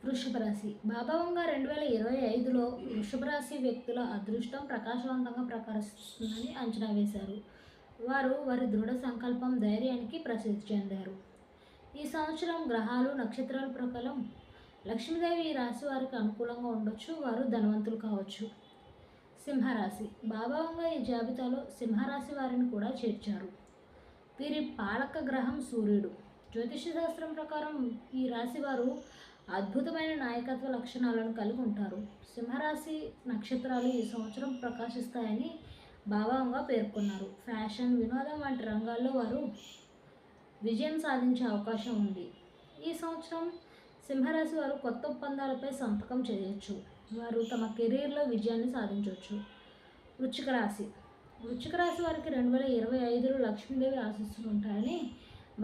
వృషభ రాశి బాబావంగా 2025లో వృషభ రాశి వ్యక్తుల అదృష్టం ప్రకాశవంతంగా ప్రకాశిస్తుందని అంచనా వేశారు. వారు వారి దృఢ సంకల్పం, ధైర్యానికి ప్రసిద్ధి చెందారు. ఈ సంవత్సరం గ్రహాలు, నక్షత్రాల ప్రకారం లక్ష్మీదేవి ఈ రాశి వారికి అనుకూలంగా ఉండొచ్చు. వారు ధనవంతులు కావచ్చు. సింహరాశి బాబావంగా ఈ జాబితాలో సింహరాశి వారిని కూడా చేర్చారు. వీరి పాలక గ్రహం సూర్యుడు. జ్యోతిష శాస్త్రం ప్రకారం ఈ రాశి వారు అద్భుతమైన నాయకత్వ లక్షణాలను కలిగి ఉంటారు. సింహరాశి నక్షత్రాలు ఈ సంవత్సరం ప్రకాశిస్తాయని భావంగా పేర్కొన్నారు. ఫ్యాషన్, వినోదం వంటి రంగాల్లో వారు విజయం సాధించే అవకాశం ఉంది. ఈ సంవత్సరం సింహరాశి వారు కొత్త ఒప్పందాలపై సంతకం చేయొచ్చు. వారు తమ కెరీర్లో విజయాన్ని సాధించవచ్చు. వృశ్చిక రాశి వృశ్చిక రాశి వారికి 2025లో లక్ష్మీదేవి ఆశీస్సులు ఉంటాయని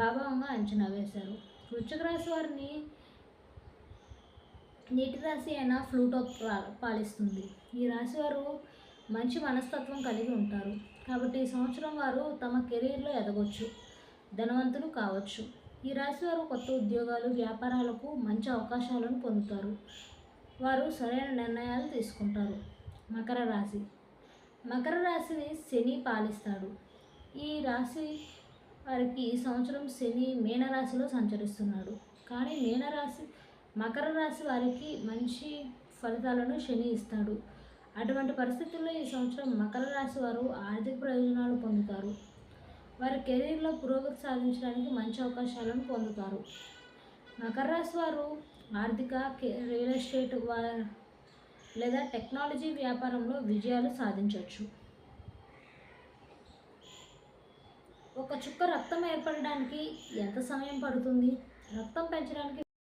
భావంగా అంచనా వేశారు. వృశ్చిక రాశి వారిని నీటి రాశి అయిన ఫ్లూటో పాలిస్తుంది. ఈ రాశి వారు మంచి మనస్తత్వం కలిగి ఉంటారు. కాబట్టి ఈ సంవత్సరం వారు తమ కెరీర్లో ఎదగొచ్చు, ధనవంతులు కావచ్చు. ఈ రాశి వారు కొత్త ఉద్యోగాలు, వ్యాపారాలకు మంచి అవకాశాలను పొందుతారు. వారు సరైన నిర్ణయాలు తీసుకుంటారు. మకర రాశి మకర రాశిని శని పాలిస్తాడు. ఈ రాశి వారికి ఈ సంవత్సరం శని మీనరాశిలో సంచరిస్తున్నాడు. కానీ మకర రాశి వారికి మంచి ఫలితాలను శని ఇస్తాడు. అటువంటి పరిస్థితుల్లో ఈ సంవత్సరం మకర రాశి వారు ఆర్థిక ప్రయోజనాలు పొందుతారు. వారి కెరీర్లో పురోగతి సాధించడానికి మంచి అవకాశాలను పొందుతారు. మకర రాశి వారు ఆర్థిక, రియల్ ఎస్టేట్ లేదా టెక్నాలజీ వ్యాపారంలో విజయాలు సాధించవచ్చు. ఒక చుక్క రక్తం ఏర్పడడానికి ఎంత సమయం పడుతుంది? రక్తం పెంచడానికి